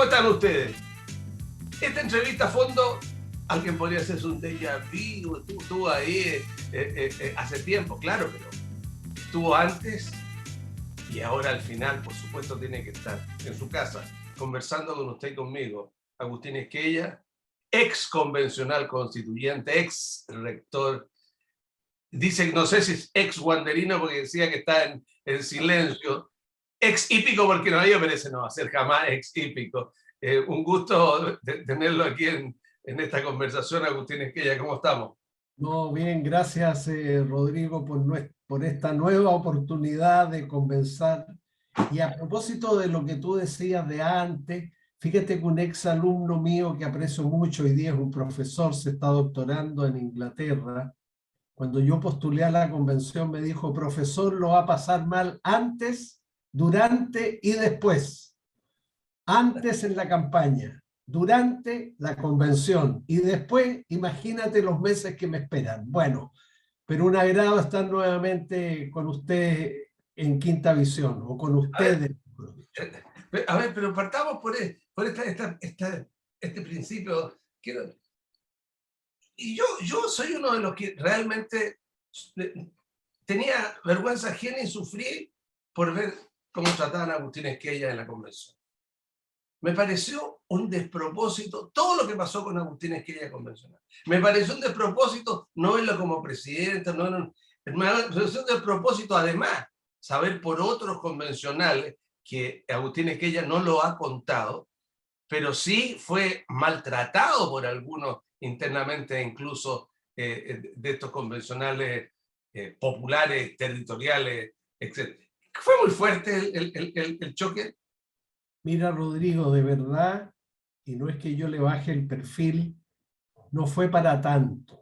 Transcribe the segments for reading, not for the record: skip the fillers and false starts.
¿Cómo están ustedes? Esta entrevista a fondo, alguien podría hacerse un déjà vu, estuvo ahí hace tiempo, claro, pero estuvo antes y ahora al final, por supuesto, tiene que estar en su casa, conversando con usted y conmigo. Agustín Esquella, ex convencional constituyente, ex rector. Dice, no sé si es ex guanderino porque decía que está en silencio. Ex hípico porque no hay, pero ese no va a ser jamás ex hípico. Un gusto tenerlo aquí en esta conversación, Agustín Esquella. ¿Cómo estamos? No, bien, gracias Rodrigo por esta nueva oportunidad de conversar. Y a propósito de lo que tú decías de antes, fíjate que un ex alumno mío que aprecio mucho, hoy día es un profesor, se está doctorando en Inglaterra. Cuando yo postulé a la convención me dijo, profesor, lo va a pasar mal antes, durante y después. Antes en la campaña, durante la convención y después, imagínate los meses que me esperan. Bueno, pero un agrado estar nuevamente con usted en Quinta Visión o con ustedes. A ver, pero partamos por este principio. Y yo soy uno de los que realmente tenía vergüenza ajena y sufrí por ver cómo trataban a Agustín Esquella en la convención. Me pareció un despropósito todo lo que pasó con Agustín Esquella convencional. Me pareció un despropósito no verlo como presidente, me pareció un despropósito además saber por otros convencionales que Agustín Esquella no lo ha contado, pero sí fue maltratado por algunos internamente, incluso de estos convencionales populares, territoriales, etc. Fue muy fuerte el choque. Mira, Rodrigo, de verdad, y no es que yo le baje el perfil, no fue para tanto.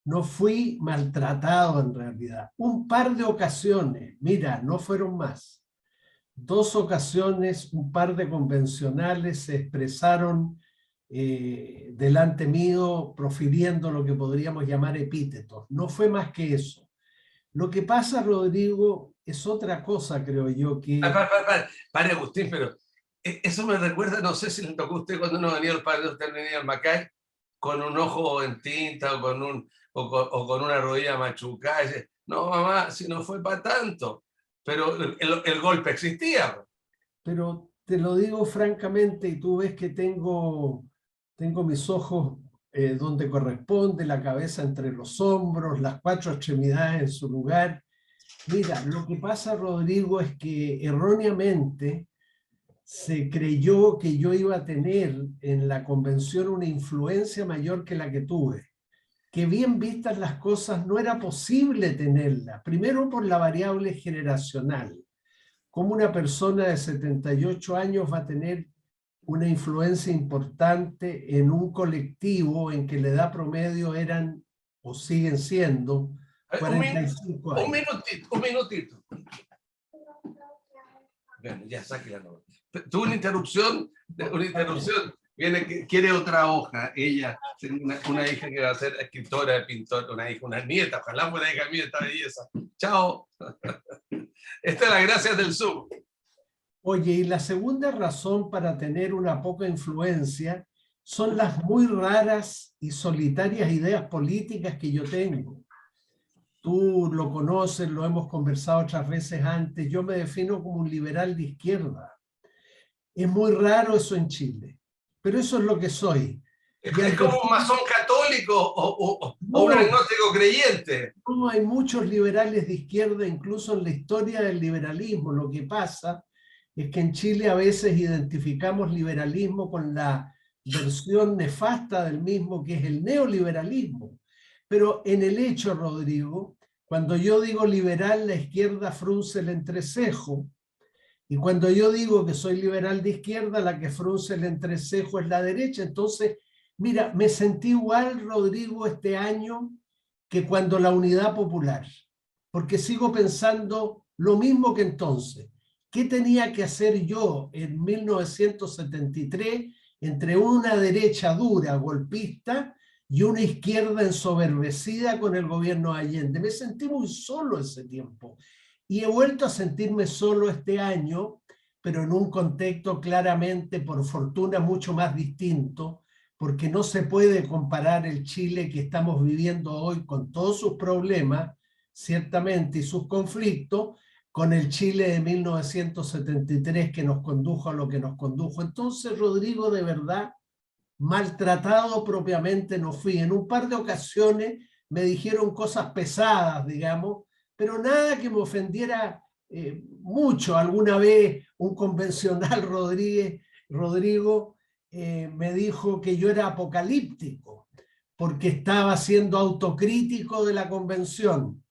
No fui maltratado en realidad. Un par de ocasiones, mira, no fueron más. 2 ocasiones, un par de convencionales se expresaron delante mío profiriendo lo que podríamos llamar epítetos. No fue más que eso. Lo que pasa, Rodrigo, es otra cosa, creo yo, que... Pare, Agustín, pero eso me recuerda, no sé si le tocó a usted cuando uno venía al padre, usted venía al Macay con un ojo en tinta o con una rodilla machucada. Y dice, no, mamá, si no fue para tanto. Pero el golpe existía. Pero te lo digo francamente, y tú ves que tengo mis ojos donde corresponde, la cabeza entre los hombros, las 4 extremidades en su lugar. Mira, lo que pasa, Rodrigo, es que erróneamente se creyó que yo iba a tener en la convención una influencia mayor que la que tuve. Que bien vistas las cosas no era posible tenerla. Primero por la variable generacional. ¿Cómo una persona de 78 años va a tener una influencia importante en un colectivo en que la edad promedio eran o siguen siendo 45 años? Un minutito. Bueno, ya saque la nota. Tuve una interrupción. Quiere otra hoja. Ella tiene una hija que va a ser escritora, pintora, una nieta. Ojalá fuera hija mía esta belleza. Chao. Esta es la gracia del Zoom. Oye, y la segunda razón para tener una poca influencia son las muy raras y solitarias ideas políticas que yo tengo. Tú lo conoces, lo hemos conversado otras veces antes. Yo me defino como un liberal de izquierda. Es muy raro eso en Chile, pero eso es lo que soy. Es como un masón católico o un agnóstico creyente. No, hay muchos liberales de izquierda, incluso en la historia del liberalismo. Lo que pasa es que en Chile a veces identificamos liberalismo con la versión nefasta del mismo, que es el neoliberalismo. Pero en el hecho, Rodrigo, cuando yo digo liberal, la izquierda frunce el entrecejo. Y cuando yo digo que soy liberal de izquierda, la que frunce el entrecejo es la derecha. Entonces, mira, me sentí igual, Rodrigo, este año que cuando la Unidad Popular, porque sigo pensando lo mismo que entonces. ¿Qué tenía que hacer yo en 1973 entre una derecha dura, golpista, y una izquierda ensoberbecida con el gobierno de Allende? Me sentí muy solo ese tiempo. Y he vuelto a sentirme solo este año, pero en un contexto claramente, por fortuna, mucho más distinto, porque no se puede comparar el Chile que estamos viviendo hoy con todos sus problemas, ciertamente, y sus conflictos, con el Chile de 1973 que nos condujo a lo que nos condujo. Entonces, Rodrigo, de verdad, maltratado propiamente no fui. En un par de ocasiones me dijeron cosas pesadas, digamos, pero nada que me ofendiera mucho. Alguna vez un convencional Rodrigo me dijo que yo era apocalíptico porque estaba siendo autocrítico de la convención.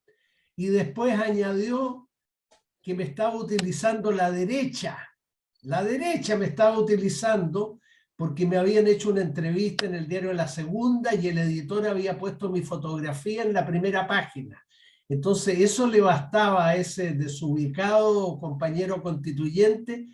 Y después añadió que me estaba utilizando la derecha. La derecha me estaba utilizando porque me habían hecho una entrevista en el diario La Segunda y el editor había puesto mi fotografía en la primera página. Entonces eso le bastaba a ese desubicado compañero constituyente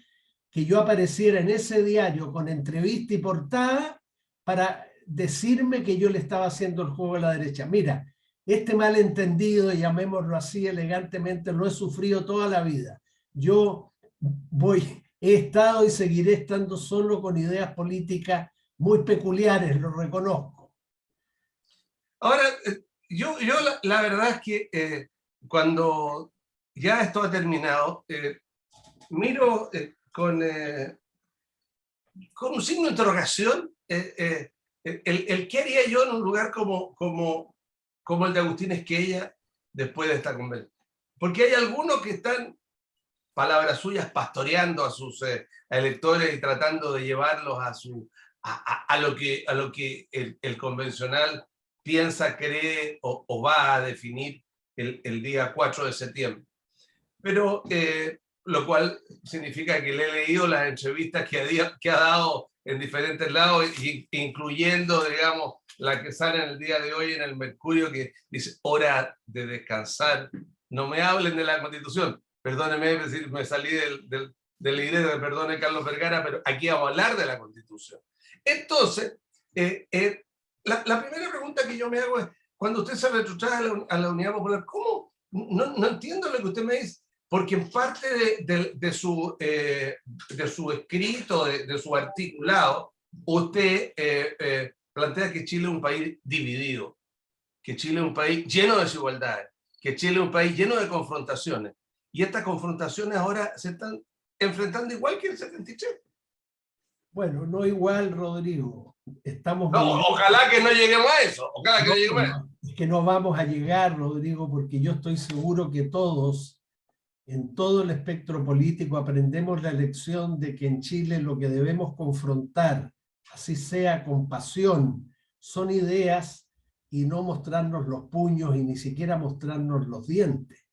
que yo apareciera en ese diario con entrevista y portada para decirme que yo le estaba haciendo el juego a la derecha. Mira, este malentendido, llamémoslo así elegantemente, lo he sufrido toda la vida. Yo he estado y seguiré estando solo con ideas políticas muy peculiares, lo reconozco. Ahora, yo la verdad es que cuando ya esto ha terminado, miro con un signo de interrogación el qué haría yo en un lugar como el de Agustín Esquella después de esta convención. Porque hay algunos que están, palabras suyas, pastoreando a sus electores y tratando de llevarlos a lo que el convencional piensa, cree o va a definir el día 4 de septiembre. Pero lo cual significa que le he leído las entrevistas que ha dado en diferentes lados, incluyendo, digamos, la que sale en el día de hoy en el Mercurio, que dice, hora de descansar, no me hablen de la Constitución. Perdóneme, decir, me salí del libreto, perdone Carlos Vergara, pero aquí vamos a hablar de la Constitución. Entonces, la primera pregunta que yo me hago es, cuando usted se retrotrae a la Unidad Popular, ¿cómo? No entiendo lo que usted me dice, porque en parte de su escrito, de su articulado, usted plantea que Chile es un país dividido, que Chile es un país lleno de desigualdades, que Chile es un país lleno de confrontaciones. Y estas confrontaciones ahora se están enfrentando igual que el 73. Bueno, no igual, Rodrigo. Estamos no, ojalá que no lleguemos a eso. Ojalá que no lleguemos a eso. Es que no vamos a llegar, Rodrigo, porque yo estoy seguro que todos, en todo el espectro político, aprendemos la lección de que en Chile lo que debemos confrontar, así sea con pasión, son ideas y no mostrarnos los puños y ni siquiera mostrarnos los dientes.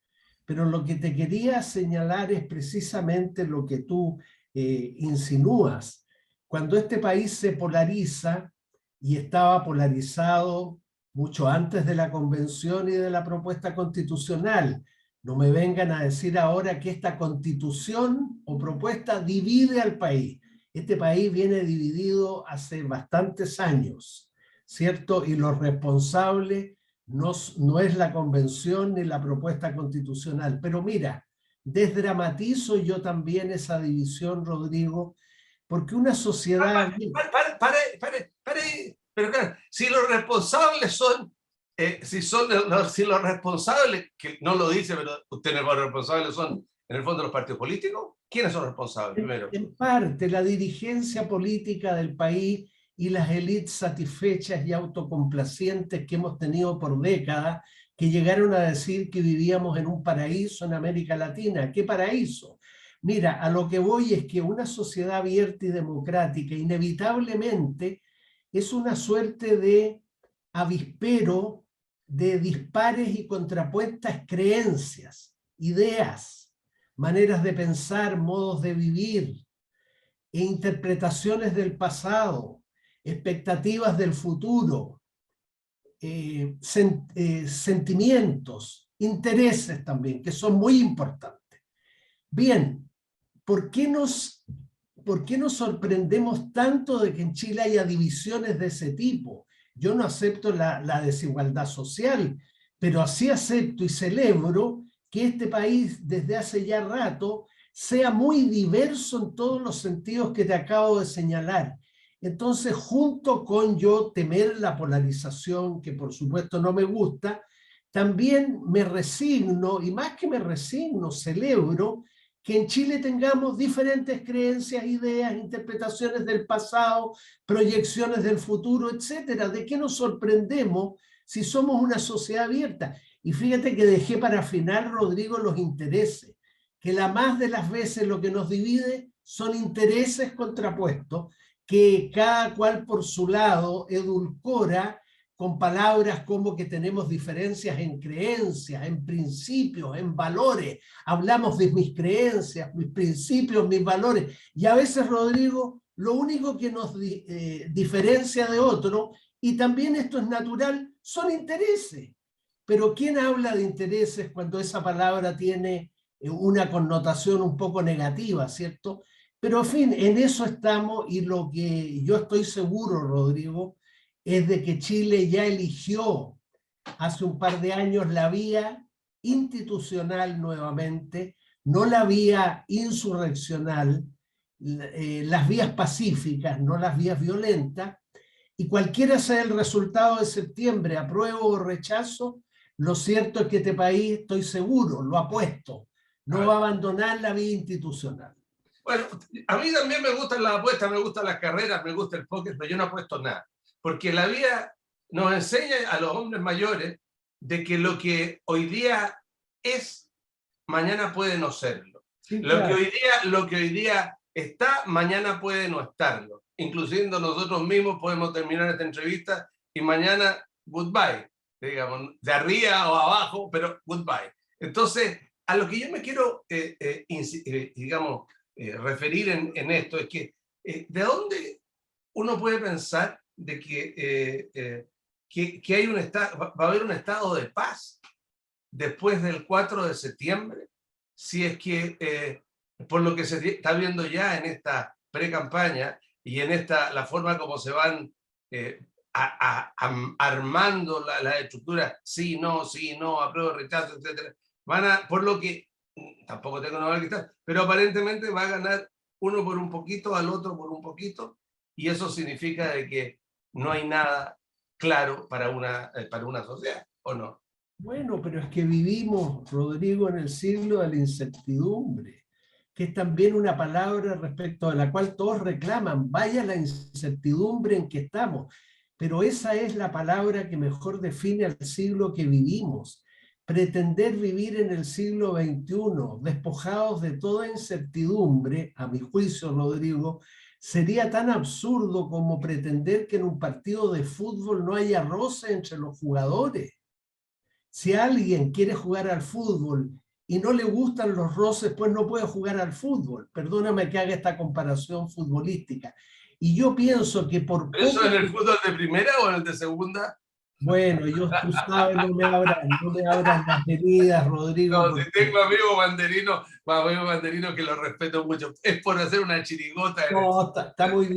Pero lo que te quería señalar es precisamente lo que tú insinúas. Cuando este país se polariza, y estaba polarizado mucho antes de la convención y de la propuesta constitucional, no me vengan a decir ahora que esta constitución o propuesta divide al país. Este país viene dividido hace bastantes años, ¿cierto? Y los responsables no es la convención ni la propuesta constitucional. Pero mira, desdramatizo yo también esa división, Rodrigo, porque una sociedad... Pare, pero claro, si los responsables son, si los responsables, que no lo dice, pero ustedes los responsables son, en el fondo, los partidos políticos, ¿quiénes son responsables primero? En parte, la dirigencia política del país y las élites satisfechas y autocomplacientes que hemos tenido por décadas, que llegaron a decir que vivíamos en un paraíso en América Latina. ¿Qué paraíso? Mira, a lo que voy es que una sociedad abierta y democrática inevitablemente es una suerte de avispero de dispares y contrapuestas creencias, ideas, maneras de pensar, modos de vivir, e interpretaciones del pasado, expectativas del futuro, sentimientos, intereses también, que son muy importantes. Bien, ¿por qué nos sorprendemos tanto de que en Chile haya divisiones de ese tipo? Yo no acepto la desigualdad social, pero sí acepto y celebro que este país desde hace ya rato sea muy diverso en todos los sentidos que te acabo de señalar. Entonces, junto con yo temer la polarización, que por supuesto no me gusta, también me resigno, y más que me resigno, celebro que en Chile tengamos diferentes creencias, ideas, interpretaciones del pasado, proyecciones del futuro, etcétera. ¿De qué nos sorprendemos si somos una sociedad abierta? Y fíjate que dejé para final, Rodrigo, los intereses, que la más de las veces lo que nos divide son intereses contrapuestos, que cada cual por su lado edulcora con palabras como que tenemos diferencias en creencias, en principios, en valores. Hablamos de mis creencias, mis principios, mis valores. Y a veces, Rodrigo, lo único que nos diferencia de otro, y también esto es natural, son intereses. Pero ¿quién habla de intereses cuando esa palabra tiene una connotación un poco negativa, ¿cierto? Pero en fin, en eso estamos, y lo que yo estoy seguro, Rodrigo, es de que Chile ya eligió hace un par de años la vía institucional nuevamente, no la vía insurreccional, las vías pacíficas, no las vías violentas, y cualquiera sea el resultado de septiembre, apruebo o rechazo, lo cierto es que este país, estoy seguro, lo apuesto, no va a abandonar la vía institucional. Bueno, a mí también me gustan las apuestas, me gustan las carreras, me gusta el póker, pero yo no apuesto nada. Porque la vida nos enseña a los hombres mayores de que lo que hoy día es, mañana puede no serlo. Sí, claro. Lo que hoy día está, mañana puede no estarlo. Inclusive nosotros mismos podemos terminar esta entrevista y mañana, goodbye. Digamos, de arriba o abajo, pero goodbye. Entonces, a lo que yo me quiero, digamos, referir en esto es que ¿de dónde uno puede pensar de que hay va a haber un estado de paz después del 4 de septiembre? Si es que, por lo que se está viendo ya en esta pre-campaña y en la forma como se van armando la estructura, sí, no, apruebo, rechazo, etc. Por lo que tampoco tengo nada que estar, pero aparentemente va a ganar uno por un poquito, al otro por un poquito, y eso significa de que no hay nada claro para una sociedad, ¿o no? Bueno, pero es que vivimos, Rodrigo, en el siglo de la incertidumbre, que es también una palabra respecto a la cual todos reclaman, vaya la incertidumbre en que estamos, pero esa es la palabra que mejor define al siglo que vivimos. Pretender vivir en el siglo XXI, despojados de toda incertidumbre, a mi juicio, Rodrigo, sería tan absurdo como pretender que en un partido de fútbol no haya roce entre los jugadores. Si alguien quiere jugar al fútbol y no le gustan los roces, pues no puede jugar al fútbol. Perdóname que haga esta comparación futbolística. Y yo pienso que por poco... ¿Eso en el fútbol de primera o en el de segunda? Bueno, tú sabes, no me abras las heridas, Rodrigo. No, porque... si tengo amigos banderinos que los respeto mucho. Es por hacer una chirigota. No, está muy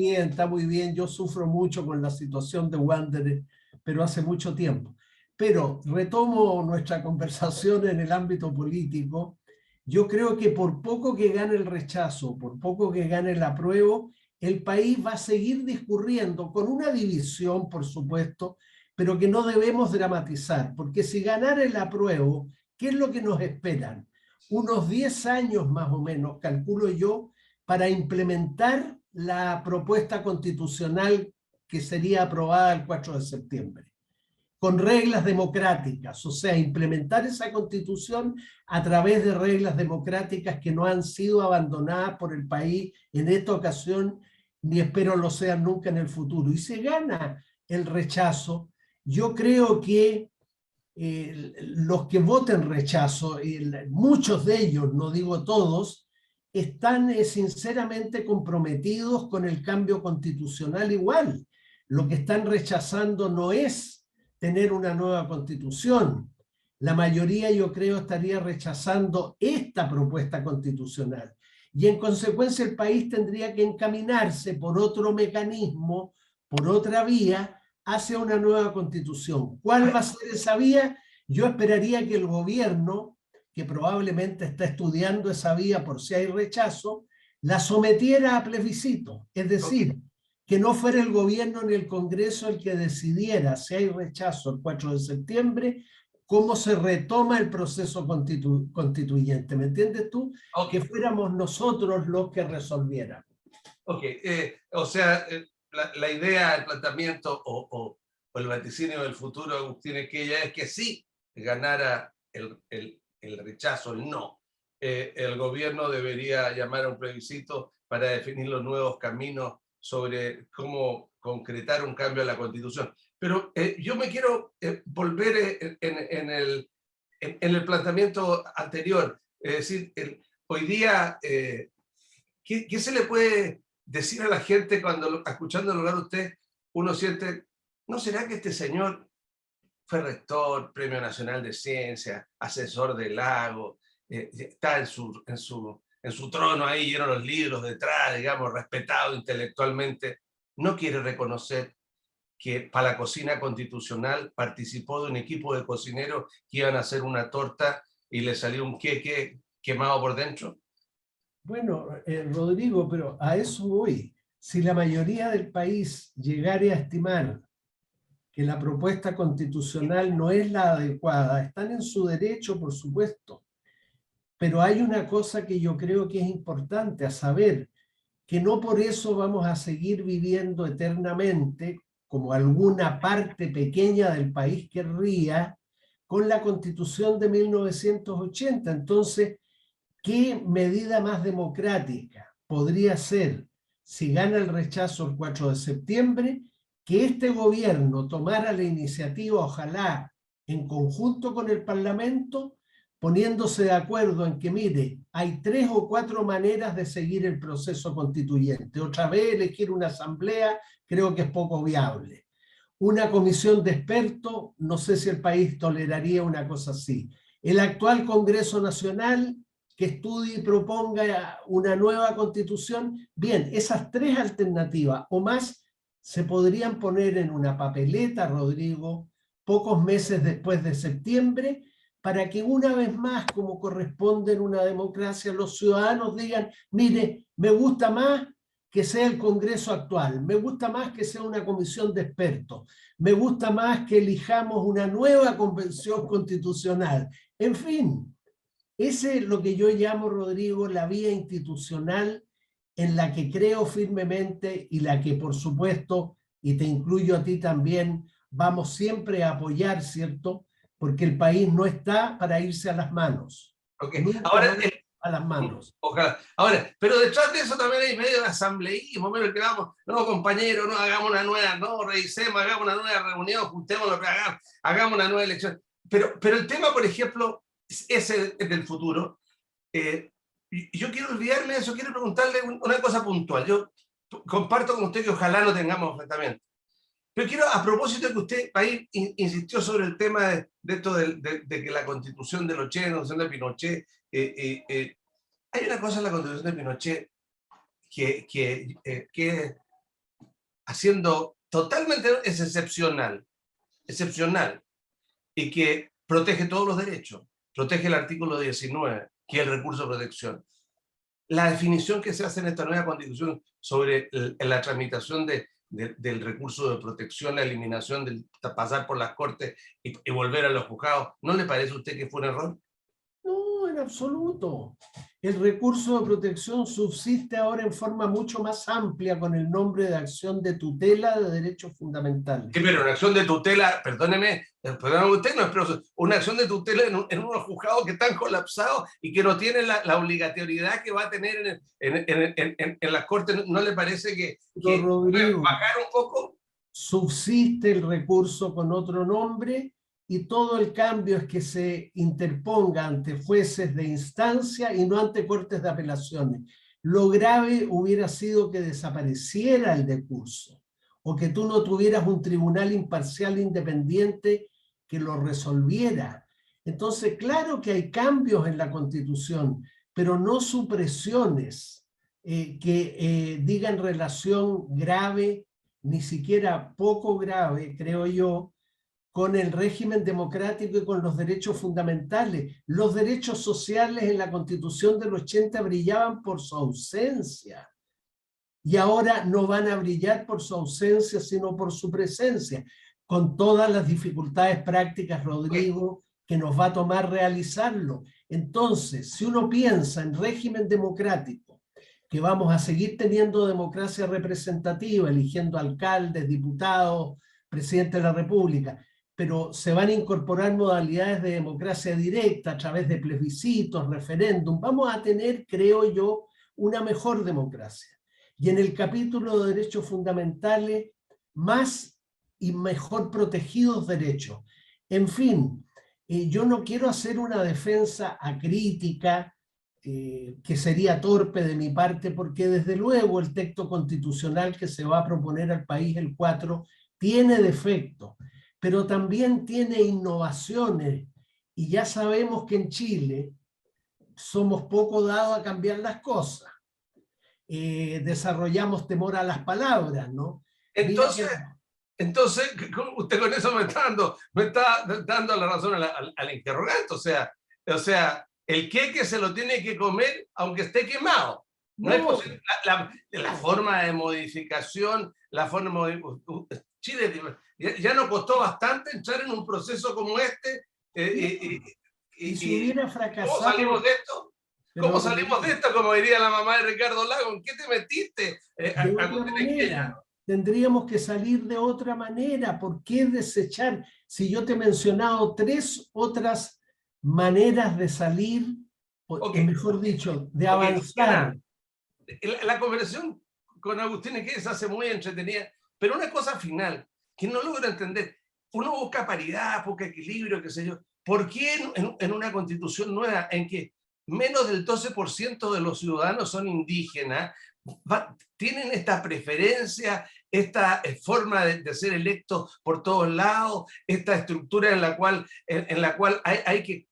bien. Yo sufro mucho con la situación de Wanderer, pero hace mucho tiempo. Pero retomo nuestra conversación en el ámbito político. Yo creo que por poco que gane el rechazo, por poco que gane el apruebo, el país va a seguir discurriendo con una división, por supuesto, pero que no debemos dramatizar, porque si ganara el apruebo, ¿qué es lo que nos esperan? Unos 10 años más o menos, calculo yo, para implementar la propuesta constitucional que sería aprobada el 4 de septiembre, con reglas democráticas, o sea, implementar esa constitución a través de reglas democráticas que no han sido abandonadas por el país en esta ocasión, ni espero lo sean nunca en el futuro. Y se gana el rechazo. Yo creo que los que voten rechazo, muchos de ellos, no digo todos, están sinceramente comprometidos con el cambio constitucional igual. Lo que están rechazando no es tener una nueva constitución. La mayoría, yo creo, estaría rechazando esta propuesta constitucional. Y en consecuencia el país tendría que encaminarse por otro mecanismo, por otra vía, hacia una nueva constitución. ¿Cuál va a ser esa vía? Yo esperaría que el gobierno que probablemente está estudiando esa vía por si hay rechazo, la sometiera a plebiscito. Es decir, que no fuera el gobierno ni el Congreso el que decidiera si hay rechazo el 4 de septiembre, cómo se retoma el proceso constituyente. ¿Me entiendes tú? Okay. Que fuéramos nosotros los que resolviéramos. Ok, o sea, la idea, el planteamiento o el vaticinio del futuro de Agustín Esquella es que sí ganara el rechazo, el no. El gobierno debería llamar a un plebiscito para definir los nuevos caminos sobre cómo concretar un cambio a la Constitución. Pero yo me quiero volver en el planteamiento anterior. Es decir, hoy día, ¿qué se le puede decir a la gente cuando, escuchando hablar a usted, uno siente, ¿no será que este señor fue rector, Premio Nacional de Ciencia, asesor del Lago, está en su trono ahí, lleno de los libros detrás, digamos, respetado intelectualmente, no quiere reconocer que para la cocina constitucional participó de un equipo de cocineros que iban a hacer una torta y le salió un queque quemado por dentro? Bueno, Rodrigo, pero a eso voy. Si la mayoría del país llegara a estimar que la propuesta constitucional no es la adecuada, están en su derecho, por supuesto, pero hay una cosa que yo creo que es importante, a saber, que no por eso vamos a seguir viviendo eternamente, como alguna parte pequeña del país querría, con la Constitución de 1980. Entonces, ¿qué medida más democrática podría ser, si gana el rechazo el 4 de septiembre, que este gobierno tomara la iniciativa, ojalá en conjunto con el Parlamento, poniéndose de acuerdo en que, mire, hay 3 o 4 maneras de seguir el proceso constituyente? Otra vez elegir una asamblea creo que es poco viable. Una comisión de expertos, no sé si el país toleraría una cosa así. El actual Congreso Nacional, que estudie y proponga una nueva constitución. Bien, esas 3 alternativas o más se podrían poner en una papeleta, Rodrigo, pocos meses después de septiembre, para que una vez más, como corresponde en una democracia, los ciudadanos digan, mire, me gusta más que sea el Congreso actual, me gusta más que sea una comisión de expertos, me gusta más que elijamos una nueva convención constitucional. En fin, ese es lo que yo llamo, Rodrigo, la vía institucional en la que creo firmemente y la que, por supuesto, y te incluyo a ti también, vamos siempre a apoyar, ¿cierto? Porque el país no está para irse a las manos. Okay. Nunca Ahora, a las manos. Ojalá. Ahora, pero detrás de eso también hay medio de asambleísmo, medio que vamos, no, compañeros, no, hagamos una nueva, no, revisemos, hagamos una nueva reunión, juntemos lo que hagamos una nueva elección. Pero el tema, por ejemplo, es el del futuro. Yo quiero olvidarme de eso, quiero preguntarle una cosa puntual. Yo comparto con usted que ojalá no tengamos enfrentamiento. Pero quiero, a propósito de que usted ahí insistió sobre el tema de esto de que la Constitución del 80, la Constitución de Pinochet, hay una cosa en la Constitución de Pinochet que haciendo totalmente es excepcional, y que protege todos los derechos, protege el artículo 19, que es el recurso de protección. La definición que se hace en esta nueva Constitución sobre la tramitación del recurso de protección, la eliminación del pasar por las cortes y volver a los juzgados, ¿no le parece a usted que fue un error? No, en absoluto. El recurso de protección subsiste ahora en forma mucho más amplia con el nombre de acción de tutela de derechos fundamentales. Sí, pero una acción de tutela, perdóneme usted, no, pero una acción de tutela en unos juzgados que están colapsados y que no tienen la obligatoriedad que va a tener en las cortes, ¿no le parece que Rodrigo, bajar un poco? Subsiste el recurso con otro nombre y todo el cambio es que se interponga ante jueces de instancia y no ante cortes de apelaciones. Lo grave hubiera sido que desapareciera el recurso o que tú no tuvieras un tribunal imparcial independiente que lo resolviera. Entonces, claro que hay cambios en la Constitución, pero no supresiones que digan relación grave, ni siquiera poco grave, creo yo, con el régimen democrático y con los derechos fundamentales. Los derechos sociales en la Constitución del 80 brillaban por su ausencia. Y ahora no van a brillar por su ausencia, sino por su presencia, con todas las dificultades prácticas, Rodrigo, que nos va a tomar realizarlo. Entonces, si uno piensa en régimen democrático, que vamos a seguir teniendo democracia representativa, eligiendo alcaldes, diputados, presidente de la República, pero se van a incorporar modalidades de democracia directa a través de plebiscitos, referéndum, vamos a tener, creo yo, una mejor democracia. Y en el capítulo de derechos fundamentales, más y mejor protegidos derechos. En fin, yo no quiero hacer una defensa acrítica, que sería torpe de mi parte, porque desde luego el texto constitucional que se va a proponer al país, el 4, tiene defectos, pero también tiene innovaciones, y ya sabemos que en Chile somos poco dados a cambiar las cosas. Desarrollamos temor a las palabras, ¿no? Entonces, usted con eso me está dando la razón al interrogante. O sea, el queque se lo tiene que comer aunque esté quemado. No es posible. La forma de modificación, la forma de... Chile ya nos costó bastante entrar en un proceso como este. Y si hubiera fracasado... ¿Cómo salimos de esto? ¿Cómo salimos de esto? Como diría la mamá de Ricardo Lago, ¿en qué te metiste? De otra manera, tendríamos que salir de otra manera. ¿Por qué desechar? Si yo te he mencionado 3 otras maneras de salir, mejor dicho, de avanzar. La conversación con Agustín Esquella se hace muy entretenida, pero una cosa final que no logro entender. Uno busca paridad, busca equilibrio, qué sé yo. ¿Por qué en una constitución nueva en que menos del 12% de los ciudadanos son indígenas, tienen esta preferencia, esta forma de ser electos por todos lados, esta estructura en la cual hay que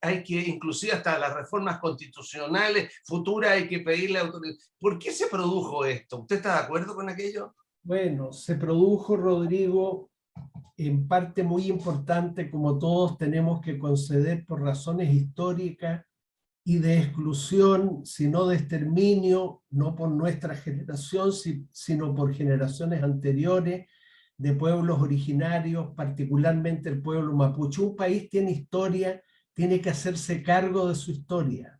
inclusive hasta las reformas constitucionales futuras hay que pedirle autoridad? ¿Por qué se produjo esto? ¿Usted está de acuerdo con aquello? Bueno, se produjo, Rodrigo, en parte muy importante, como todos tenemos que conceder, por razones históricas y de exclusión, sino de exterminio, no por nuestra generación, sino por generaciones anteriores, de pueblos originarios, particularmente el pueblo mapuche. Un país tiene historia, tiene que hacerse cargo de su historia.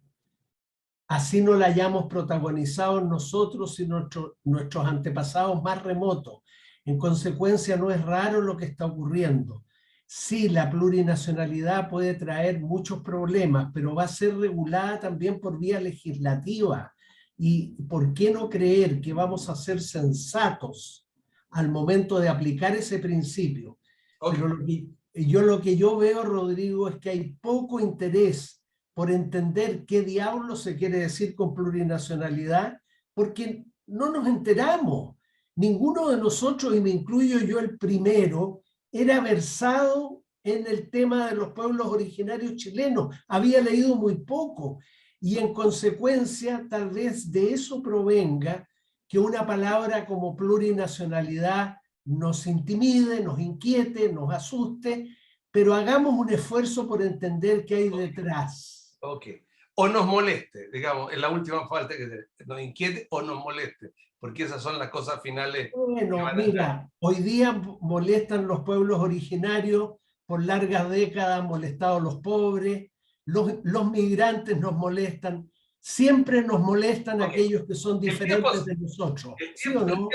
Así no la hayamos protagonizado nosotros y nuestros antepasados más remotos. En consecuencia, no es raro lo que está ocurriendo. Sí, la plurinacionalidad puede traer muchos problemas, pero va a ser regulada también por vía legislativa. ¿Y por qué no creer que vamos a ser sensatos al momento de aplicar ese principio? Okay. Pero lo que yo veo, Rodrigo, es que hay poco interés por entender qué diablo se quiere decir con plurinacionalidad, porque no nos enteramos. Ninguno de nosotros, y me incluyo yo el primero, era versado en el tema de los pueblos originarios chilenos. Había leído muy poco. Y en consecuencia, tal vez de eso provenga que una palabra como plurinacionalidad nos intimide, nos inquiete, nos asuste, pero hagamos un esfuerzo por entender qué hay detrás. Ok. O nos moleste, digamos, es la última falta que nos inquiete o nos moleste, porque esas son las cosas finales. Bueno, mira, hoy día molestan los pueblos originarios, por largas décadas han molestado a los pobres, los migrantes nos molestan, siempre nos molestan aquellos que son diferentes de nosotros. ¿Sí o no?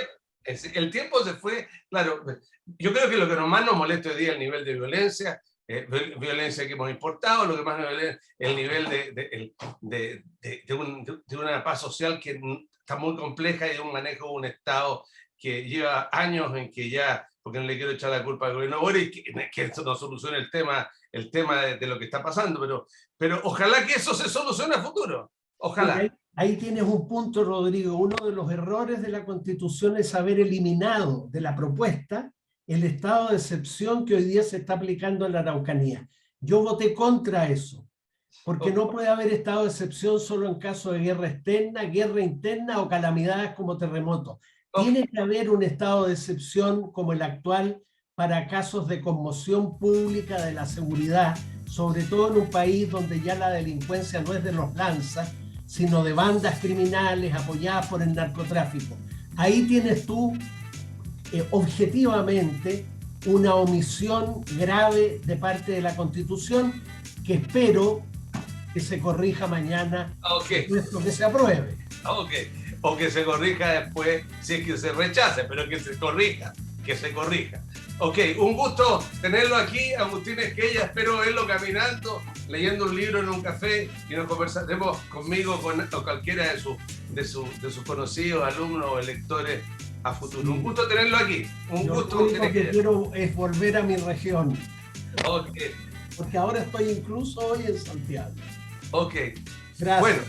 El tiempo se fue, claro, yo creo que lo que más nos molesta hoy día es el nivel de violencia, violencia que hemos importado, lo que más nos duele es el nivel de una paz social que está muy compleja y de un manejo de un Estado que lleva años en que ya, porque no le quiero echar la culpa al gobierno Boric, que esto no solucione el tema de lo que está pasando, pero ojalá que eso se solucione a futuro, ojalá. Ahí tienes un punto, Rodrigo. Uno de los errores de la Constitución es haber eliminado de la propuesta el estado de excepción que hoy día se está aplicando en la Araucanía. Yo voté contra eso, porque no puede haber estado de excepción solo en caso de guerra externa, guerra interna o calamidades como terremotos. Tiene que haber un estado de excepción como el actual para casos de conmoción pública de la seguridad, sobre todo en un país donde ya la delincuencia no es de los lanzas, sino de bandas criminales apoyadas por el narcotráfico. Ahí tienes tú objetivamente una omisión grave de parte de la Constitución que espero que se corrija mañana, puesto que se apruebe. O que se corrija después si es que se rechace, pero que se corrija, que se corrija. Un gusto tenerlo aquí, Agustín Esquella, espero verlo caminando, leyendo un libro en un café y nos conversaremos conmigo o cualquiera de sus conocidos, alumnos o lectores a futuro. Sí. Un gusto tenerlo aquí. Un gusto. Lo único que quiero es volver a mi región. Porque ahora estoy incluso hoy en Santiago. Gracias. Bueno,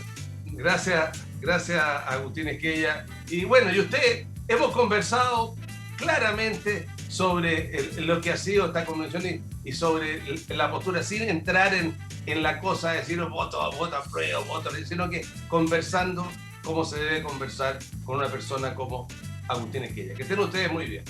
gracias Agustín Esquella. Y bueno, y usted, hemos conversado claramente sobre lo que ha sido esta convención y sobre la postura, sin entrar en la cosa de decir voto apruebo, voto, sino que conversando como se debe conversar con una persona como Agustín Esquella. Que estén ustedes muy bien.